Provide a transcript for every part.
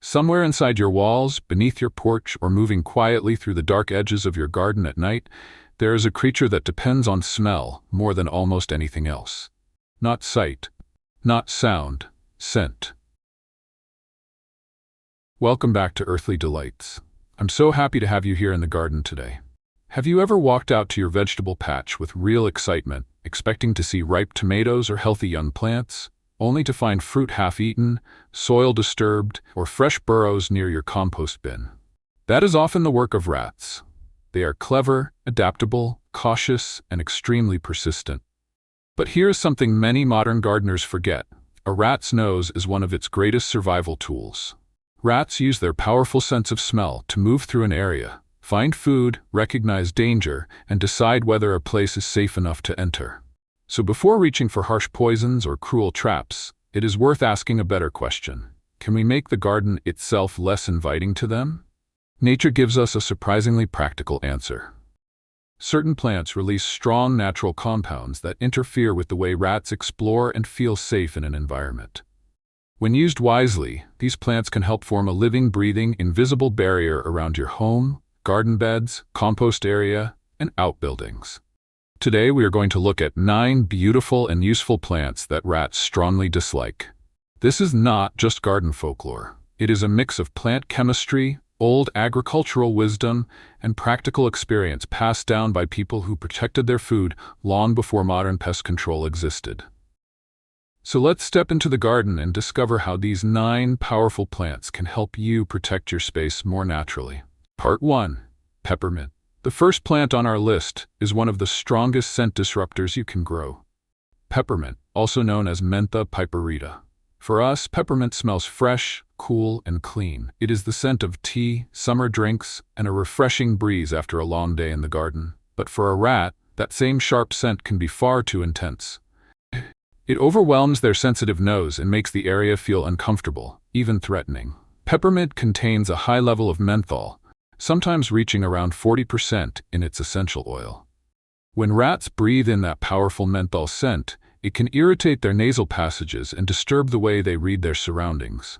Somewhere inside your walls, beneath your porch, or moving quietly through the dark edges of your garden at night, there is a creature that depends on smell more than almost anything else. Not sight, not sound, scent. Welcome back to Earthly Delights. I'm so happy to have you here in the garden today. Have you ever walked out to your vegetable patch with real excitement, expecting to see ripe tomatoes or healthy young plants, only to find fruit half-eaten, soil disturbed, or fresh burrows near your compost bin? That is often the work of rats. They are clever, adaptable, cautious, and extremely persistent. But here's something many modern gardeners forget. A rat's nose is one of its greatest survival tools. Rats use their powerful sense of smell to move through an area, find food, recognize danger, and decide whether a place is safe enough to enter. So before reaching for harsh poisons or cruel traps, it is worth asking a better question. Can we make the garden itself less inviting to them? Nature gives us a surprisingly practical answer. Certain plants release strong natural compounds that interfere with the way rats explore and feel safe in an environment. When used wisely, these plants can help form a living, breathing, invisible barrier around your home, garden beds, compost area, and outbuildings. Today we are going to look at 9 beautiful and useful plants that rats strongly dislike. This is not just garden folklore. It is a mix of plant chemistry, old agricultural wisdom, and practical experience passed down by people who protected their food long before modern pest control existed. So let's step into the garden and discover how these 9 powerful plants can help you protect your space more naturally. Part 1. Peppermint. The first plant on our list is one of the strongest scent disruptors you can grow. Peppermint, also known as Mentha piperita. For us, peppermint smells fresh, cool, and clean. It is the scent of tea, summer drinks, and a refreshing breeze after a long day in the garden. But for a rat, that same sharp scent can be far too intense. It overwhelms their sensitive nose and makes the area feel uncomfortable, even threatening. Peppermint contains a high level of menthol, sometimes reaching around 40% in its essential oil. When rats breathe in that powerful menthol scent, it can irritate their nasal passages and disturb the way they read their surroundings.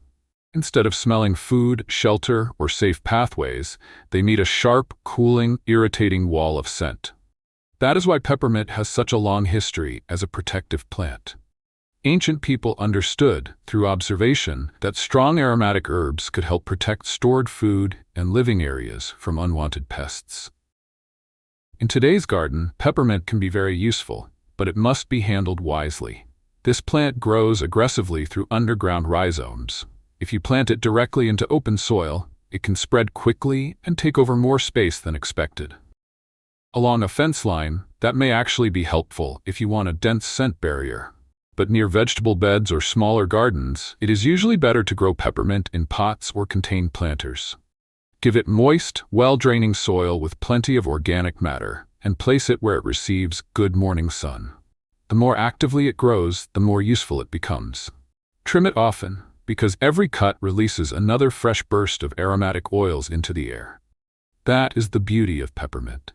Instead of smelling food, shelter, or safe pathways, they meet a sharp, cooling, irritating wall of scent. That is why peppermint has such a long history as a protective plant. Ancient people understood, through observation, that strong aromatic herbs could help protect stored food and living areas from unwanted pests. In today's garden, peppermint can be very useful, but it must be handled wisely. This plant grows aggressively through underground rhizomes. If you plant it directly into open soil, it can spread quickly and take over more space than expected. Along a fence line, that may actually be helpful if you want a dense scent barrier. But near vegetable beds or smaller gardens, it is usually better to grow peppermint in pots or contained planters. Give it moist, well-draining soil with plenty of organic matter, and place it where it receives good morning sun. The more actively it grows, the more useful it becomes. Trim it often, because every cut releases another fresh burst of aromatic oils into the air. That is the beauty of peppermint.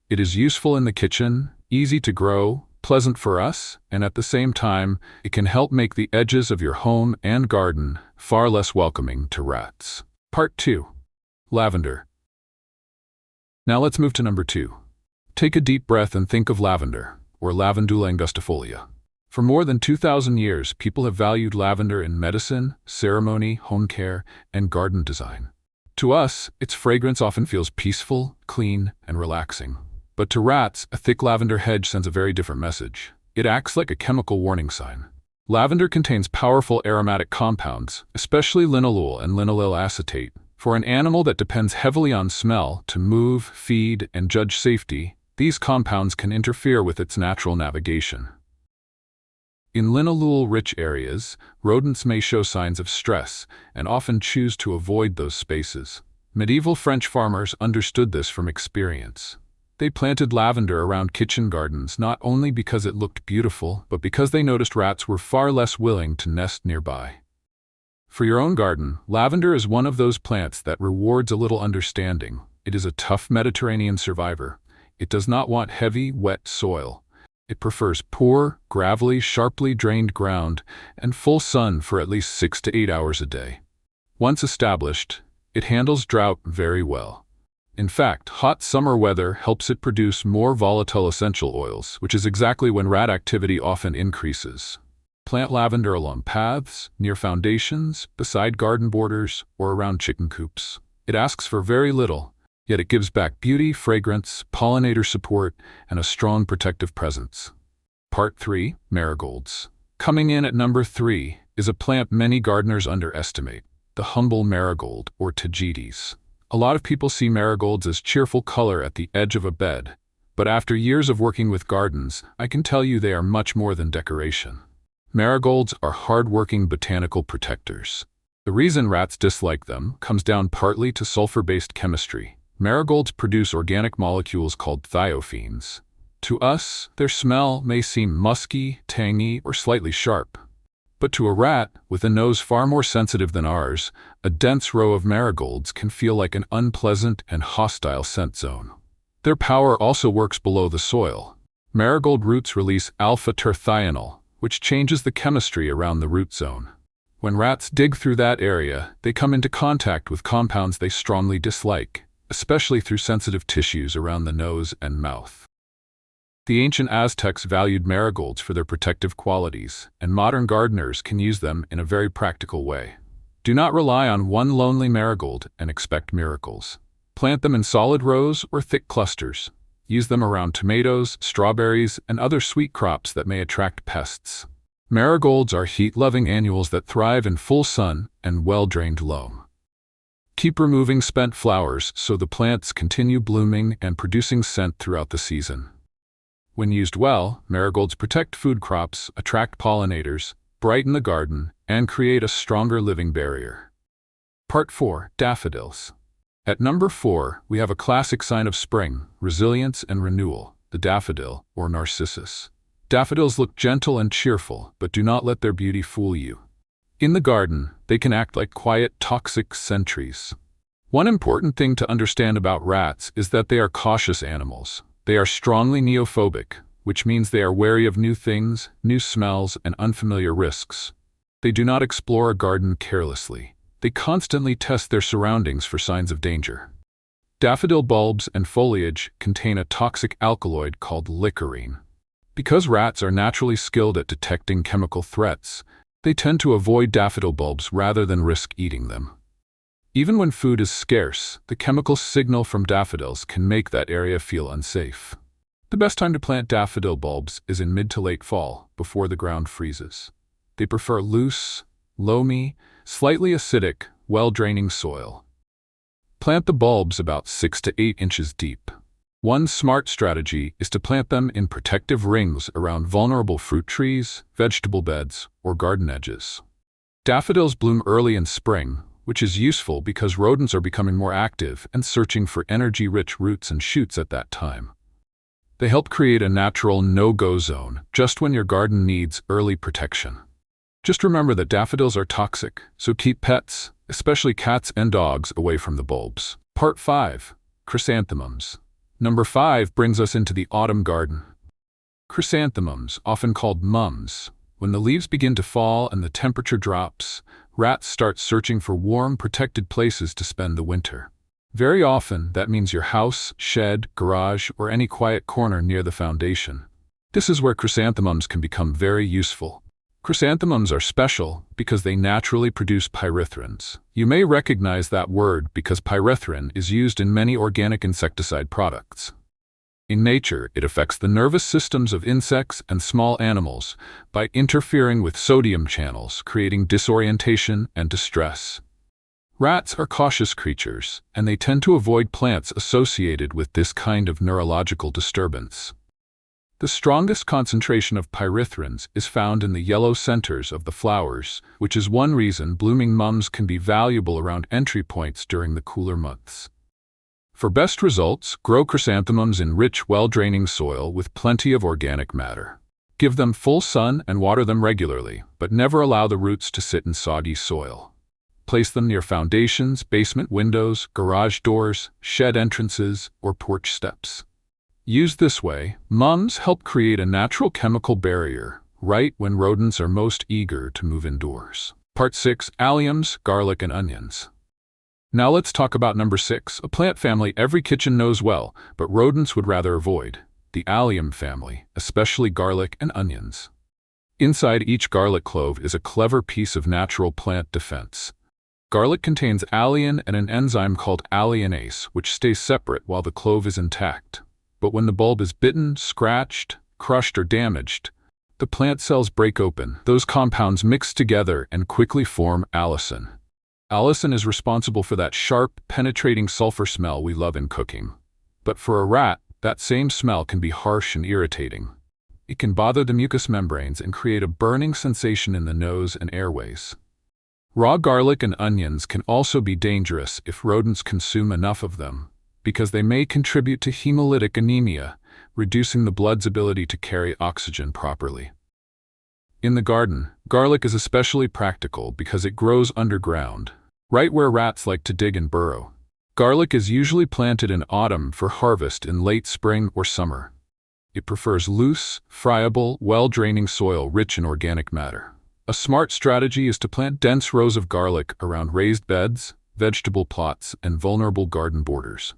It is useful in the kitchen, easy to grow, pleasant for us, and at the same time, it can help make the edges of your home and garden far less welcoming to rats. Part 2. Lavender. Now let's move to number 2. Take a deep breath and think of lavender, or Lavandula angustifolia. For more than 2,000 years, people have valued lavender in medicine, ceremony, home care, and garden design. To us, its fragrance often feels peaceful, clean, and relaxing. But to rats, a thick lavender hedge sends a very different message. It acts like a chemical warning sign. Lavender contains powerful aromatic compounds, especially linalool and linaloyl acetate. For an animal that depends heavily on smell to move, feed, and judge safety, these compounds can interfere with its natural navigation. In linalool-rich areas, rodents may show signs of stress and often choose to avoid those spaces. Medieval French farmers understood this from experience. They planted lavender around kitchen gardens not only because it looked beautiful, but because they noticed rats were far less willing to nest nearby. For your own garden, lavender is one of those plants that rewards a little understanding. It is a tough Mediterranean survivor. It does not want heavy, wet soil. It prefers poor, gravelly, sharply drained ground and full sun for at least 6 to 8 hours a day. Once established, it handles drought very well. In fact, hot summer weather helps it produce more volatile essential oils, which is exactly when rat activity often increases. Plant lavender along paths, near foundations, beside garden borders, or around chicken coops. It asks for very little, yet it gives back beauty, fragrance, pollinator support, and a strong protective presence. Part 3. Marigolds. Coming in at number 3 is a plant many gardeners underestimate, the humble marigold, or tagetes. A lot of people see marigolds as cheerful color at the edge of a bed, but after years of working with gardens, I can tell you they are much more than decoration. Marigolds are hard-working botanical protectors. The reason rats dislike them comes down partly to sulfur-based chemistry. Marigolds produce organic molecules called thiophene. To us, their smell may seem musky, tangy, or slightly sharp. But to a rat, with a nose far more sensitive than ours, a dense row of marigolds can feel like an unpleasant and hostile scent zone. Their power also works below the soil. Marigold roots release alpha-terthionol, which changes the chemistry around the root zone. When rats dig through that area, they come into contact with compounds they strongly dislike, especially through sensitive tissues around the nose and mouth. The ancient Aztecs valued marigolds for their protective qualities, and modern gardeners can use them in a very practical way. Do not rely on one lonely marigold and expect miracles. Plant them in solid rows or thick clusters. Use them around tomatoes, strawberries, and other sweet crops that may attract pests. Marigolds are heat-loving annuals that thrive in full sun and well-drained loam. Keep removing spent flowers so the plants continue blooming and producing scent throughout the season. When used well, marigolds protect food crops, attract pollinators, brighten the garden, and create a stronger living barrier. Part 4. Daffodils. At number 4, we have a classic sign of spring, resilience and renewal, the daffodil, or narcissus. Daffodils look gentle and cheerful, but do not let their beauty fool you. In the garden, they can act like quiet, toxic sentries. One important thing to understand about rats is that they are cautious animals. They are strongly neophobic, which means they are wary of new things, new smells, and unfamiliar risks. They do not explore a garden carelessly. They constantly test their surroundings for signs of danger. Daffodil bulbs and foliage contain a toxic alkaloid called licorine. Because rats are naturally skilled at detecting chemical threats, they tend to avoid daffodil bulbs rather than risk eating them. Even when food is scarce, the chemical signal from daffodils can make that area feel unsafe. The best time to plant daffodil bulbs is in mid to late fall, before the ground freezes. They prefer loose, loamy, slightly acidic, well-draining soil. Plant the bulbs about 6 to 8 inches deep. One smart strategy is to plant them in protective rings around vulnerable fruit trees, vegetable beds, or garden edges. Daffodils bloom early in spring, which is useful because rodents are becoming more active and searching for energy-rich roots and shoots at that time. They help create a natural no-go zone just when your garden needs early protection. Just remember that daffodils are toxic, so keep pets, especially cats and dogs, away from the bulbs. Part 5. Chrysanthemums. Number 5 brings us into the autumn garden. Chrysanthemums, often called mums. When the leaves begin to fall and the temperature drops, rats start searching for warm, protected places to spend the winter. Very often, that means your house, shed, garage, or any quiet corner near the foundation. This is where chrysanthemums can become very useful. Chrysanthemums are special because they naturally produce pyrethrins. You may recognize that word because pyrethrin is used in many organic insecticide products. In nature, it affects the nervous systems of insects and small animals by interfering with sodium channels, creating disorientation and distress. Rats are cautious creatures, and they tend to avoid plants associated with this kind of neurological disturbance. The strongest concentration of pyrethrins is found in the yellow centers of the flowers, which is one reason blooming mums can be valuable around entry points during the cooler months. For best results, grow chrysanthemums in rich, well-draining soil with plenty of organic matter. Give them full sun and water them regularly, but never allow the roots to sit in soggy soil. Place them near foundations, basement windows, garage doors, shed entrances, or porch steps. Used this way, mums help create a natural chemical barrier right when rodents are most eager to move indoors. Part 6. Alliums, garlic and onions. Now let's talk about number 6, a plant family every kitchen knows well, but rodents would rather avoid. The allium family, especially garlic and onions. Inside each garlic clove is a clever piece of natural plant defense. Garlic contains alliin and an enzyme called alliinase, which stays separate while the clove is intact. But when the bulb is bitten, scratched, crushed, or damaged, the plant cells break open. Those compounds mix together and quickly form allicin. Allicin is responsible for that sharp, penetrating sulfur smell we love in cooking. But for a rat, that same smell can be harsh and irritating. It can bother the mucous membranes and create a burning sensation in the nose and airways. Raw garlic and onions can also be dangerous if rodents consume enough of them, because they may contribute to hemolytic anemia, reducing the blood's ability to carry oxygen properly. In the garden, garlic is especially practical because it grows underground, right where rats like to dig and burrow. Garlic is usually planted in autumn for harvest in late spring or summer. It prefers loose, friable, well-draining soil rich in organic matter. A smart strategy is to plant dense rows of garlic around raised beds, vegetable plots, and vulnerable garden borders.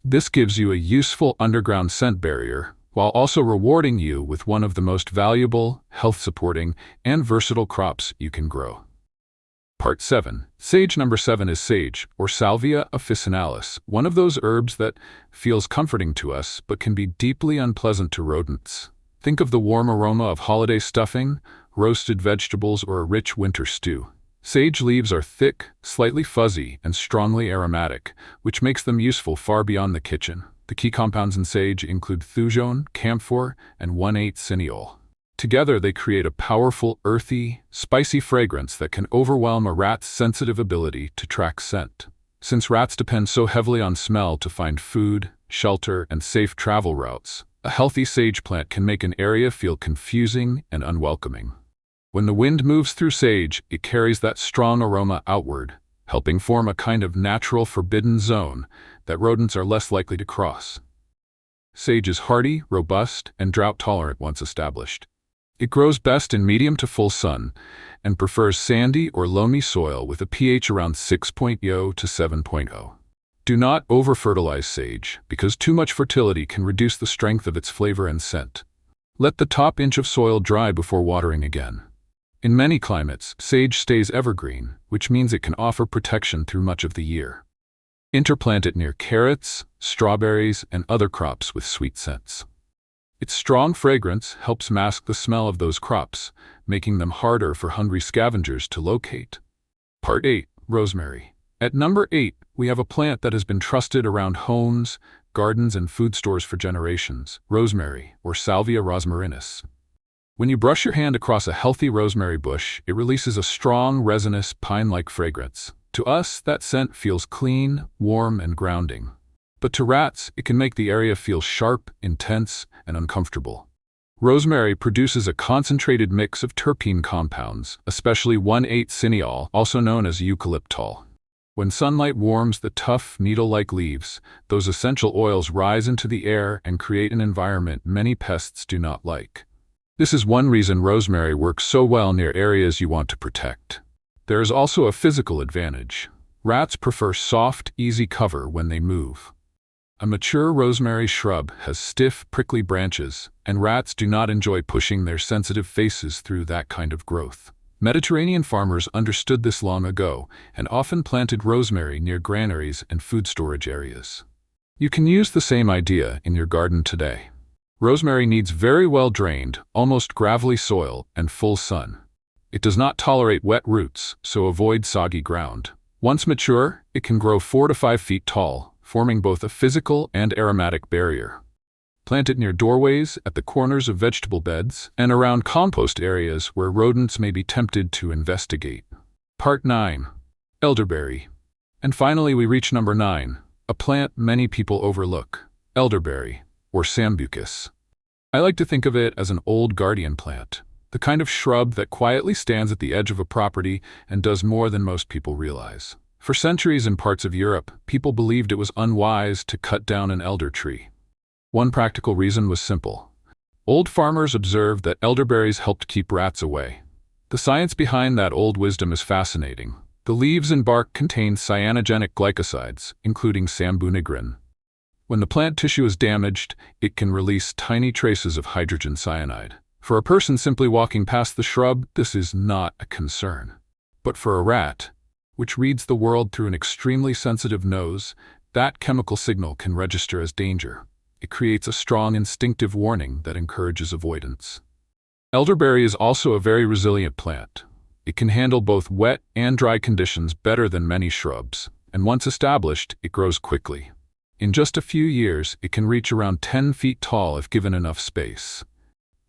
This gives you a useful underground scent barrier, while also rewarding you with one of the most valuable, health-supporting, and versatile crops you can grow. Part 7. Sage. Number 7 is sage, or Salvia officinalis, one of those herbs that feels comforting to us but can be deeply unpleasant to rodents. Think of the warm aroma of holiday stuffing, roasted vegetables, or a rich winter stew. Sage leaves are thick, slightly fuzzy, and strongly aromatic, which makes them useful far beyond the kitchen. The key compounds in sage include thujone, camphor, and 1,8-cineol. Together, they create a powerful, earthy, spicy fragrance that can overwhelm a rat's sensitive ability to track scent. Since rats depend so heavily on smell to find food, shelter, and safe travel routes, a healthy sage plant can make an area feel confusing and unwelcoming. When the wind moves through sage, it carries that strong aroma outward, helping form a kind of natural forbidden zone that rodents are less likely to cross. Sage is hardy, robust, and drought-tolerant once established. It grows best in medium to full sun and prefers sandy or loamy soil with a pH around 6.0 to 7.0. Do not over-fertilize sage, because too much fertility can reduce the strength of its flavor and scent. Let the top inch of soil dry before watering again. In many climates, sage stays evergreen, which means it can offer protection through much of the year. Interplant it near carrots, strawberries, and other crops with sweet scents. Its strong fragrance helps mask the smell of those crops, making them harder for hungry scavengers to locate. Part 8. Rosemary. At number 8, we have a plant that has been trusted around homes, gardens, and food stores for generations: rosemary, or Salvia rosmarinus. When you brush your hand across a healthy rosemary bush, it releases a strong, resinous, pine-like fragrance. To us, that scent feels clean, warm, and grounding. But to rats, it can make the area feel sharp, intense, and uncomfortable. Rosemary produces a concentrated mix of terpene compounds, especially 1,8-cineol, also known as eucalyptol. When sunlight warms the tough, needle-like leaves, those essential oils rise into the air and create an environment many pests do not like. This is one reason rosemary works so well near areas you want to protect. There is also a physical advantage. Rats prefer soft, easy cover when they move. A mature rosemary shrub has stiff, prickly branches, and rats do not enjoy pushing their sensitive faces through that kind of growth. Mediterranean farmers understood this long ago and often planted rosemary near granaries and food storage areas. You can use the same idea in your garden today. Rosemary needs very well-drained, almost gravelly soil and full sun. It does not tolerate wet roots, so avoid soggy ground. Once mature, it can grow 4 to 5 feet tall, forming both a physical and aromatic barrier. Plant it near doorways, at the corners of vegetable beds, and around compost areas where rodents may be tempted to investigate. Part 9. Elderberry. And finally we reach number 9, a plant many people overlook: elderberry, or sambucus. I like to think of it as an old guardian plant, the kind of shrub that quietly stands at the edge of a property and does more than most people realize. For centuries in parts of Europe, people believed it was unwise to cut down an elder tree. One practical reason was simple. Old farmers observed that elderberries helped keep rats away. The science behind that old wisdom is fascinating. The leaves and bark contain cyanogenic glycosides, including sambunigrin. When the plant tissue is damaged, it can release tiny traces of hydrogen cyanide. For a person simply walking past the shrub, this is not a concern. But for a rat, which reads the world through an extremely sensitive nose, that chemical signal can register as danger. It creates a strong instinctive warning that encourages avoidance. Elderberry is also a very resilient plant. It can handle both wet and dry conditions better than many shrubs, and once established, it grows quickly. In just a few years, it can reach around 10 feet tall if given enough space.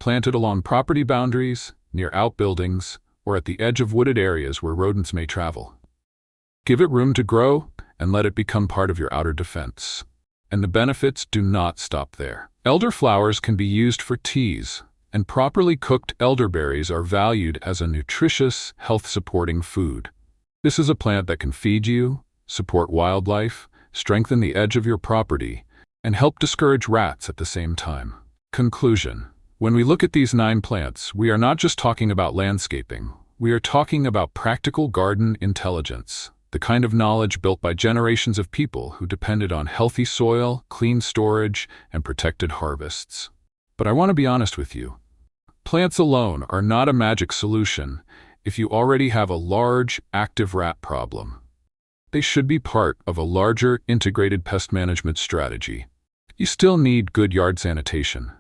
Planted along property boundaries, near outbuildings, or at the edge of wooded areas where rodents may travel. Give it room to grow and let it become part of your outer defense. And the benefits do not stop there. Elderflowers can be used for teas, and properly cooked elderberries are valued as a nutritious, health-supporting food. This is a plant that can feed you, support wildlife, strengthen the edge of your property, and help discourage rats at the same time. Conclusion. When we look at these 9 plants, we are not just talking about landscaping. We are talking about practical garden intelligence, the kind of knowledge built by generations of people who depended on healthy soil, clean storage, and protected harvests. But I want to be honest with you. Plants alone are not a magic solution if you already have a large, active rat problem. They should be part of a larger, integrated pest management strategy. You still need good yard sanitation.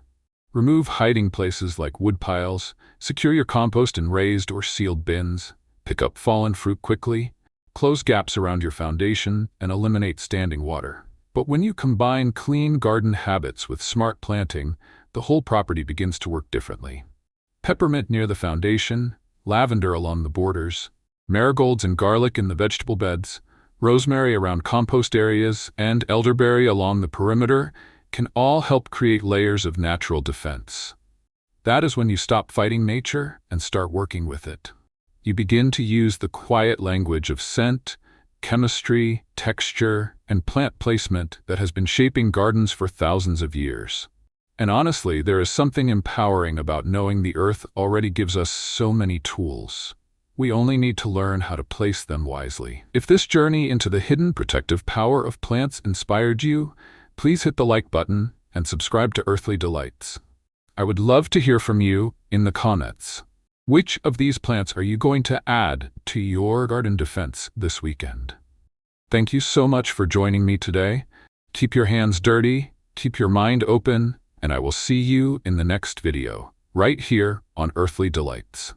Remove hiding places like woodpiles, secure your compost in raised or sealed bins, pick up fallen fruit quickly, close gaps around your foundation, and eliminate standing water. But when you combine clean garden habits with smart planting, the whole property begins to work differently. Peppermint near the foundation, lavender along the borders, marigolds and garlic in the vegetable beds, rosemary around compost areas, and elderberry along the perimeter can all help create layers of natural defense. That is when you stop fighting nature and start working with it. You begin to use the quiet language of scent, chemistry, texture, and plant placement that has been shaping gardens for thousands of years. And honestly, there is something empowering about knowing the earth already gives us so many tools. We only need to learn how to place them wisely. If this journey into the hidden protective power of plants inspired you, please hit the like button and subscribe to Earthly Delights. I would love to hear from you in the comments. Which of these plants are you going to add to your garden defense this weekend? Thank you so much for joining me today. Keep your hands dirty, keep your mind open, and I will see you in the next video, right here on Earthly Delights.